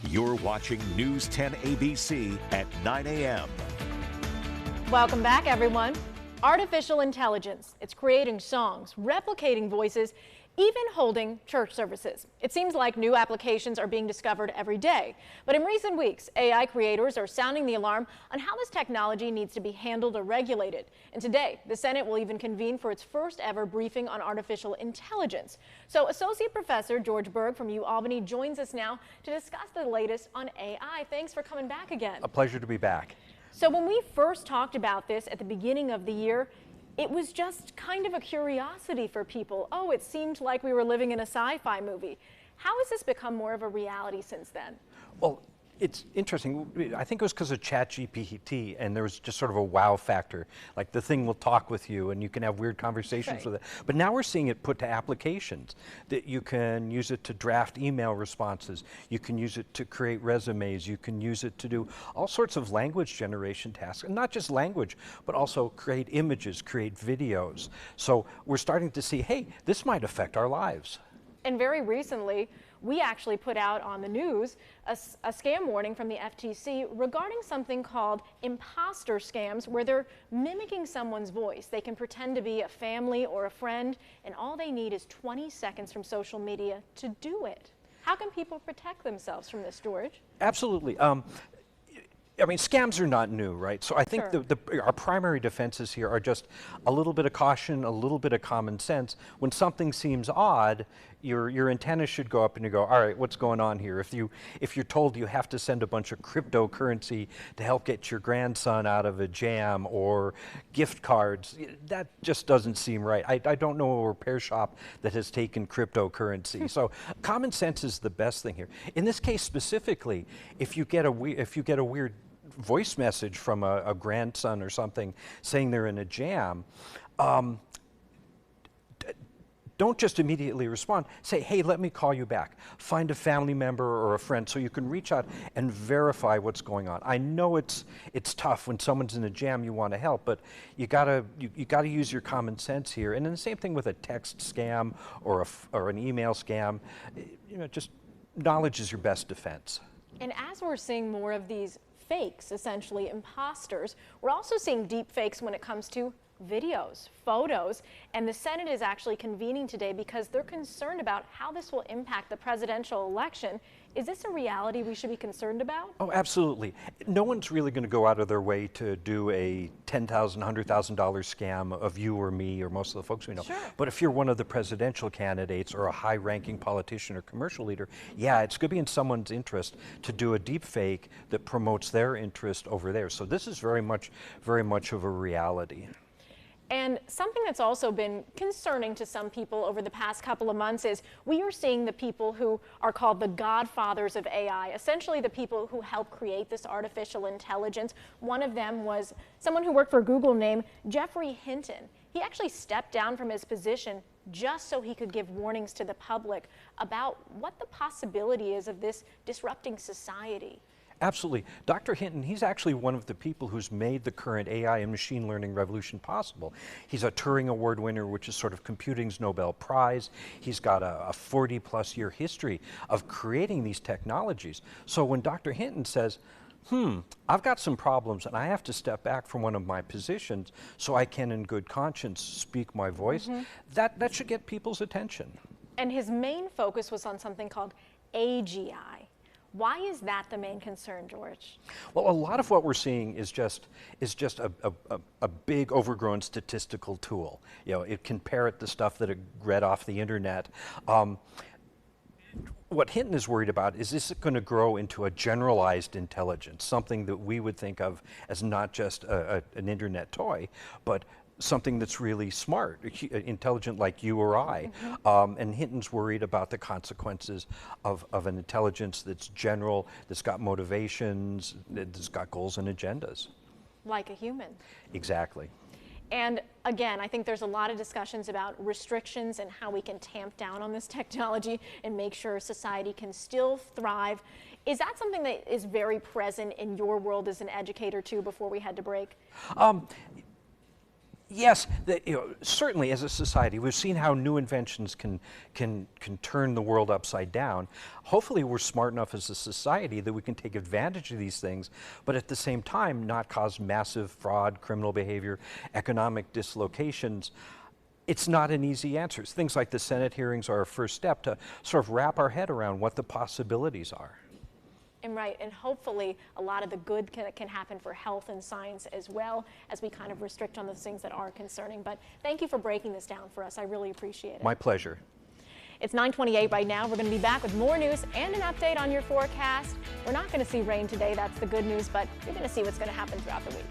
You're watching News 10 ABC at 9 a.m. Welcome back, everyone. Artificial intelligence. It's creating songs, replicating voices, even holding church services. It seems like new applications are being discovered every day. But in recent weeks, AI creators are sounding the alarm on how this technology needs to be handled or regulated. And today, the Senate will even convene for its first ever briefing on artificial intelligence. So Associate Professor George Berg from UAlbany joins us now to discuss the latest on AI. Thanks for coming back again. A pleasure to be back. So when we first talked about this at the beginning of the year, it was just kind of a curiosity for people. Oh, it seemed like we were living in a sci-fi movie. How has this become more of a reality since then? Well, it's interesting. I think it was because of ChatGPT, and there was just sort of a wow factor. Like the thing will talk with you, and you can have weird conversations with it. But now we're seeing it put to applications. That you can use it to draft email responses. You can use it to create resumes. You can use it to do all sorts of language generation tasks, and not just language, but also create images, create videos. So we're starting to see, hey, this might affect our lives. And very recently, we actually put out on the news a scam warning from the FTC regarding something called imposter scams, where they're mimicking someone's voice. They can pretend to be a family or a friend, and all they need is 20 seconds from social media to do it. How can people protect themselves from this, George? Absolutely. I mean, scams are not new, right? So I think our primary defenses here are just a little bit of caution, a little bit of common sense. When something seems odd, your antennas should go up and you go, all right, what's going on here? If you're told you have to send a bunch of cryptocurrency to help get your grandson out of a jam, or gift cards, that just doesn't seem right. I don't know a repair shop that has taken cryptocurrency. So common sense is the best thing here. In this case specifically, if you get a weird voice message from a grandson or something saying they're in a jam, don't just immediately respond. Say, hey, let me call you back. Find a family member or a friend so you can reach out and verify what's going on. I know it's tough when someone's in a jam, you want to help, but you gotta use your common sense here. And then the same thing with a text scam or an email scam. Just knowledge is your best defense. And as we're seeing more of these fakes, essentially imposters, we're also seeing deep fakes when it comes to videos, photos, and the Senate is actually convening today because they're concerned about how this will impact the presidential election. Is this a reality we should be concerned about? Oh, absolutely. No one's really going to go out of their way to do a $10,000, $100,000 scam of you or me or most of the folks we know. Sure. But if you're one of the presidential candidates or a high-ranking politician or commercial leader, yeah, it's going to be in someone's interest to do a deep fake that promotes their interest over there. So this is very much of a reality. And something that's also been concerning to some people over the past couple of months is we are seeing the people who are called the Godfathers of AI, essentially the people who helped create this artificial intelligence. One of them was someone who worked for Google named Geoffrey Hinton. He actually stepped down from his position just so he could give warnings to the public about what the possibility is of this disrupting society. Absolutely. Dr. Hinton, he's actually one of the people who's made the current AI and machine learning revolution possible. He's a Turing Award winner, which is sort of computing's Nobel Prize. He's got a 40-plus year history of creating these technologies. So when Dr. Hinton says, I've got some problems and I have to step back from one of my positions so I can in good conscience speak my voice, that should get people's attention. And his main focus was on something called AGI. Why is that the main concern, George? Well, a lot of what we're seeing is just a big overgrown statistical tool. It can parrot the stuff that it read off the internet. What Hinton is worried about is this going to grow into a generalized intelligence, something that we would think of as not just an internet toy, but something that's really smart, intelligent like you or I. And Hinton's worried about the consequences of an intelligence that's general, that's got motivations, that's got goals and agendas. Like a human. Exactly. And again, I think there's a lot of discussions about restrictions and how we can tamp down on this technology and make sure society can still thrive. Is that something that is very present in your world as an educator too before we had to break? Yes, certainly as a society, we've seen how new inventions can turn the world upside down. Hopefully we're smart enough as a society that we can take advantage of these things, but at the same time not cause massive fraud, criminal behavior, economic dislocations. It's not an easy answer. Things like the Senate hearings are a first step to sort of wrap our head around what the possibilities are. And right, and hopefully a lot of the good can happen for health and science as well, as we kind of restrict on those things that are concerning. But thank you for breaking this down for us. I really appreciate it. My pleasure. It's 9:28 right now. We're going to be back with more news and an update on your forecast. We're not going to see rain today. That's the good news, but you're going to see what's going to happen throughout the week.